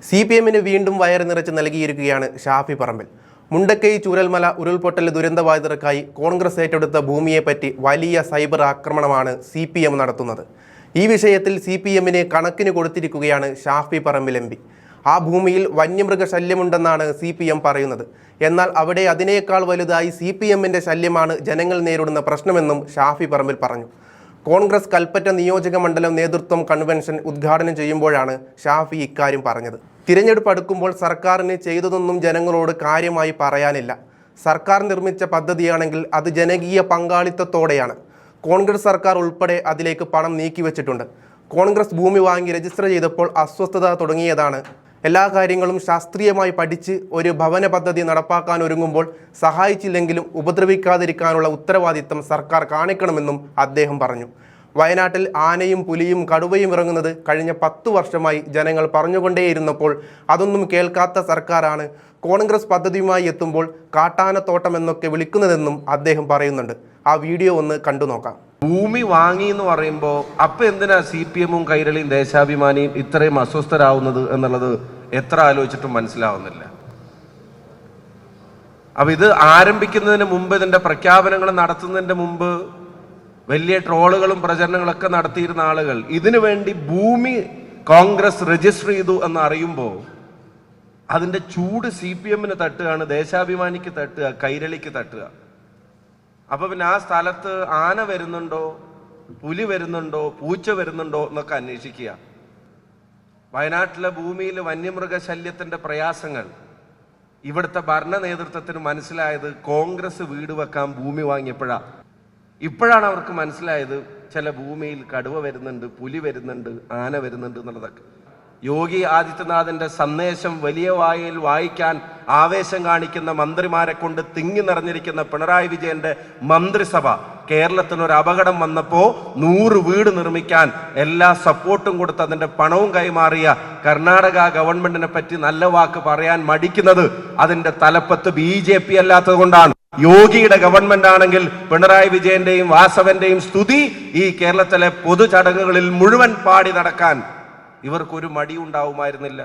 CPM-ന് വീണ്ടും വയറ് നിറച്ച് നൽകിയിരിക്കുകയാണ് ഷാഫി പറമ്പിൽ. മുണ്ടക്കൈ ചൂരൽമല ഉരുൾപൊട്ടൽ ദുരന്തബാധിതർക്കായി കോൺഗ്രസ് ഏറ്റെടുത്ത ഭൂമിയെപ്പറ്റി വലിയ സൈബർ ആക്രമണമാണ് CPM നടത്തുന്നത്. ഈ വിഷയത്തിൽ CPM-ന് കണക്കിന് കൊടുത്തിരിക്കുകയാണ് ഷാഫി പറമ്പിൽ MP. ആ ഭൂമിയിൽ വന്യമൃഗ ശല്യമുണ്ടെന്നാണ് CPM പറയുന്നത്. എന്നാൽ അവിടെ അതിനേക്കാൾ വലുതായി CPM-ന്റെ ശല്യമാണ് ജനങ്ങൾ നേരിടുന്ന പ്രശ്നമെന്നും ഷാഫി പറമ്പിൽ പറഞ്ഞു. കോൺഗ്രസ് കൽപ്പറ്റ നിയോജക മണ്ഡലം നേതൃത്വം കൺവെൻഷൻ ഉദ്ഘാടനം ചെയ്യുമ്പോഴാണ് ഷാഫി ഇക്കാര്യം പറഞ്ഞത്. തിരഞ്ഞെടുപ്പ് അടുക്കുമ്പോൾ സർക്കാരിന് ചെയ്തതൊന്നും ജനങ്ങളോട് കാര്യമായി പറയാനില്ല. സർക്കാർ നിർമ്മിച്ച പദ്ധതിയാണെങ്കിൽ അത് ജനകീയ പങ്കാളിത്തത്തോടെയാണ്. കോൺഗ്രസ് സർക്കാർ ഉൾപ്പെടെ അതിലേക്ക് പണം നീക്കിവെച്ചിട്ടുണ്ട്. കോൺഗ്രസ് ഭൂമി വാങ്ങി രജിസ്റ്റർ ചെയ്തപ്പോൾ അസ്വസ്ഥത തുടങ്ങിയതാണ്. എല്ലാ കാര്യങ്ങളും ശാസ്ത്രീയമായി പഠിച്ച് ഒരു ഭവന പദ്ധതി നടപ്പാക്കാൻ ഒരുങ്ങുമ്പോൾ സഹായിച്ചില്ലെങ്കിലും ഉപദ്രവിക്കാതിരിക്കാനുള്ള ഉത്തരവാദിത്തം സർക്കാർ കാണിക്കണമെന്നും അദ്ദേഹം പറഞ്ഞു. വയനാട്ടിൽ ആനയും പുലിയും കടുവയും ഇറങ്ങുന്നത് കഴിഞ്ഞ 10 വർഷമായി ജനങ്ങൾ പറഞ്ഞുകൊണ്ടേയിരുന്നപ്പോൾ അതൊന്നും കേൾക്കാത്ത സർക്കാരാണ് കോൺഗ്രസ് പദ്ധതിയുമായി എത്തുമ്പോൾ കാട്ടാനത്തോട്ടം എന്നൊക്കെ വിളിക്കുന്നതെന്നും അദ്ദേഹം പറയുന്നുണ്ട്. ആ വീഡിയോ ഒന്ന് കണ്ടു നോക്കാം. ഭൂമി വാങ്ങി എന്ന് പറയുമ്പോൾ അപ്പം എന്തിനാ CPM-ഉം കൈരളിയും ദേശാഭിമാനിയും ഇത്രയും അസ്വസ്ഥരാകുന്നത് എന്നുള്ളത് എത്ര ആലോചിച്ചിട്ടും മനസ്സിലാവുന്നില്ല. അപ്പം ഇത് ആരംഭിക്കുന്നതിന് മുമ്പ്, ഇതിൻ്റെ പ്രഖ്യാപനങ്ങൾ നടത്തുന്നതിൻ്റെ മുമ്പ് വലിയ ട്രോളുകളും പ്രചരണങ്ങളൊക്കെ നടത്തിയിരുന്ന ആളുകൾ ഇതിനു വേണ്ടി ഭൂമി കോൺഗ്രസ് രജിസ്റ്റർ ചെയ്തു എന്ന് അറിയുമ്പോൾ അതിൻ്റെ ചൂട് CPM-ന് തട്ടുകയാണ്, ദേശാഭിമാനിക്ക് തട്ടുക, കൈരളിക്ക് തട്ടുക. അപ്പൊ പിന്നെ ആ സ്ഥലത്ത് ആന വരുന്നുണ്ടോ, പുലി വരുന്നുണ്ടോ, പൂച്ച വരുന്നുണ്ടോ എന്നൊക്കെ അന്വേഷിക്കുക. വയനാട്ടിലെ ഭൂമിയിൽ വന്യമൃഗശല്യത്തിന്റെ പ്രയാസങ്ങൾ ഇവിടുത്തെ ഭരണ നേതൃത്വത്തിന് മനസ്സിലായത് കോൺഗ്രസ് വീട് വെക്കാൻ ഭൂമി വാങ്ങിയപ്പോഴാണ്. ഇപ്പോഴാണ് അവർക്ക് മനസ്സിലായത് ചില ഭൂമിയിൽ കടുവ വരുന്നുണ്ട്, പുലി വരുന്നുണ്ട്, ആന വരുന്നുണ്ട് എന്നുള്ളതൊക്കെ. യോഗി ആദിത്യനാഥിന്റെ സന്ദേശം വലിയ വായിൽ വായിക്കാൻ ആവേശം കാണിക്കുന്ന മന്ത്രിമാരെ കൊണ്ട് തിങ്ങി നിറഞ്ഞിരിക്കുന്ന പിണറായി വിജയന്റെ മന്ത്രിസഭ കേരളത്തിനൊരു അപകടം വന്നപ്പോൾ 100 വീട് നിർമ്മിക്കാൻ എല്ലാ സപ്പോർട്ടും കൊടുത്ത് അതിന്റെ പണവും കൈമാറിയ കർണാടക ഗവൺമെന്റിനെ പറ്റി നല്ല വാക്ക് പറയാൻ മടിക്കുന്നത് അതിന്റെ തലപ്പത്ത് BJP അല്ലാത്തത് കൊണ്ടാണ്. യോഗിയുടെ ഗവൺമെന്റ് ആണെങ്കിൽ പിണറായി വിജയന്റെയും വാസവന്റെയും സ്തുതി ഈ കേരളത്തിലെ പൊതു ചടങ്ങുകളിൽ മുഴുവൻ പാടി നടക്കാൻ ഇവർക്കൊരു മടി ഉണ്ടാവുമായിരുന്നില്ല.